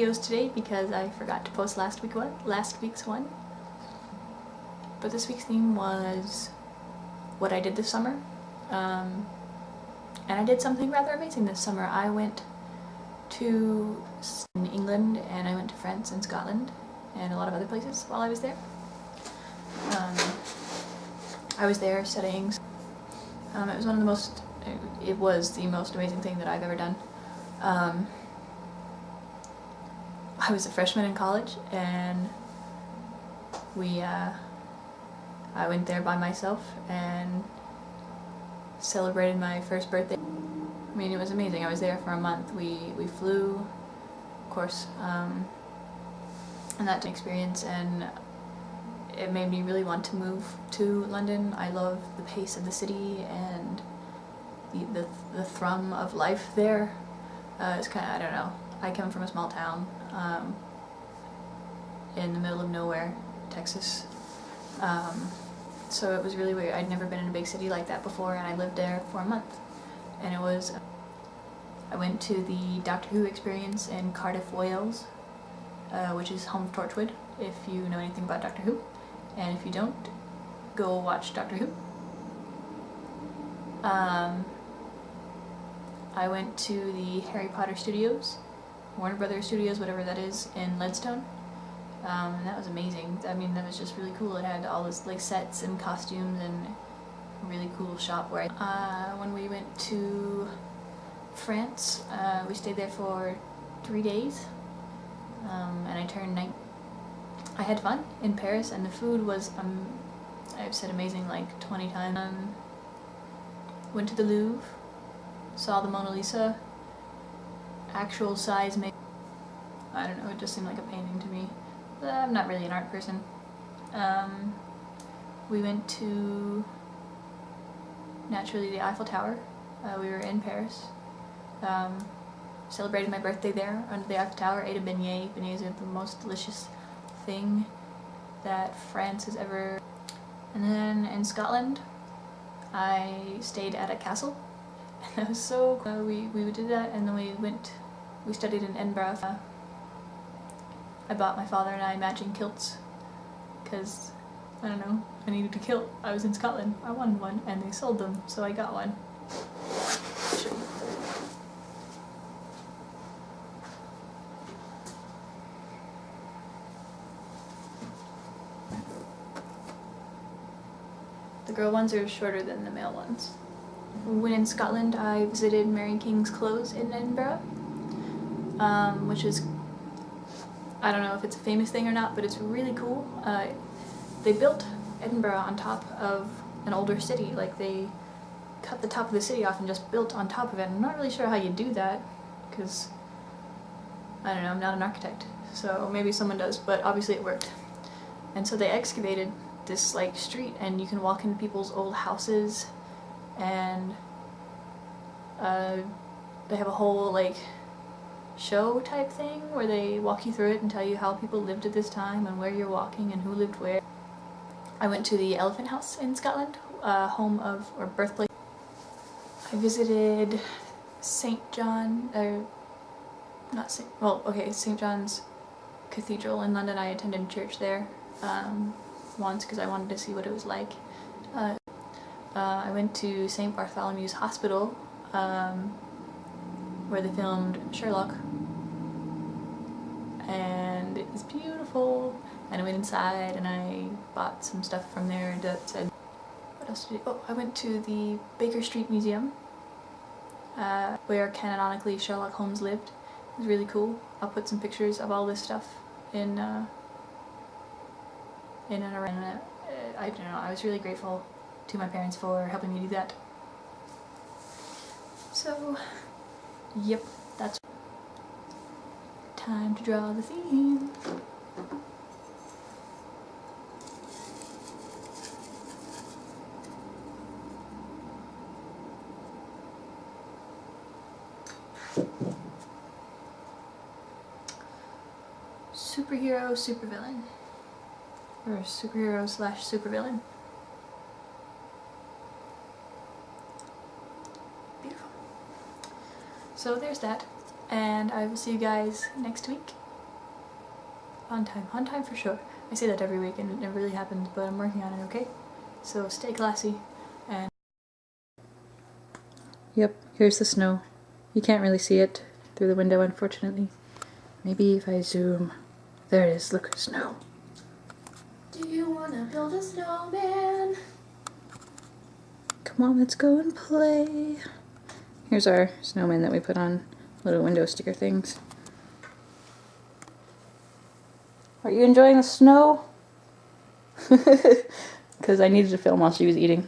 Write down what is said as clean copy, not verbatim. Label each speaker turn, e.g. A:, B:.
A: videos today because I forgot to post last week's one. But this week's theme was what I did this summer. And I did something rather amazing this summer. I went to England and I went to France and Scotland and a lot of other places while I was there. I was there studying. It was the most amazing thing that I've ever done. I was a freshman in college and I went there by myself and celebrated my first birthday. I mean, it was amazing. I was there for a month. We flew, of course, and that experience, and it made me really want to move to London. I love the pace of the city and the thrum of life there. It's kind of, I don't know. I come from a small town in the middle of nowhere, Texas. So it was really weird. I'd never been in a big city like that before, and I lived there for a month. And I went to the Doctor Who experience in Cardiff, Wales, which is home of Torchwood, if you know anything about Doctor Who. And if you don't, go watch Doctor Who. I went to the Harry Potter Studios, Warner Brothers Studios, whatever that is, in Leadstone. And that was amazing. I mean, that was just really cool. It had all this like sets and costumes and a really cool shop where when we went to France, we stayed there for 3 days, and I turned 9. I had fun in Paris, and the food was, I've said amazing like 20 times. Went to the Louvre, saw the Mona Lisa, actual size I don't know, it just seemed like a painting to me. I'm not really an art person. We went to, naturally, the Eiffel Tower. We were in Paris. Celebrated my birthday there under the Eiffel Tower, ate a beignet. Beignets are the most delicious thing that France has ever. And then in Scotland, I stayed at a castle. And that was so cool. We did that, and then we studied in Edinburgh. I bought my father and I matching kilts because, I don't know, I needed a kilt. I was in Scotland, I wanted one, and they sold them, so I got one. The girl ones are shorter than the male ones. When in Scotland, I visited Mary King's Close in Edinburgh, which is, I don't know if it's a famous thing or not, but it's really cool. They built Edinburgh on top of an older city. Like, they cut the top of the city off and just built on top of it. I'm not really sure how you do that, because, I don't know, I'm not an architect, so maybe someone does, but obviously it worked. And so they excavated this like street, and you can walk into people's old houses, and they have a whole like show type thing where they walk you through it and tell you how people lived at this time and where you're walking and who lived where. I went to the Elephant House in Scotland, home of, or birthplace. I visited St. John's Cathedral in London. I attended church there once because I wanted to see what it was like. I went to St. Bartholomew's Hospital, where they filmed Sherlock, and it was beautiful. And I went inside and I bought some stuff from there that said, what else did I do? Oh, I went to the Baker Street Museum, where canonically Sherlock Holmes lived. It was really cool. I'll put some pictures of all this stuff in and around it. I don't know, I was really grateful to my parents for helping me do that. So, yep, that's time to draw the theme. Superhero, supervillain. Or superhero slash supervillain. Beautiful. So there's that, and I will see you guys next week. On time for sure. I say that every week and it never really happens, but I'm working on it, okay? So stay classy and... Yep, here's the snow. You can't really see it through the window, unfortunately. Maybe if I zoom. There it is, look, snow. Do you wanna build a snowman? Come on, let's go and play. Here's our snowman that we put on little window sticker things. Are you enjoying the snow? Because I needed to film while she was eating.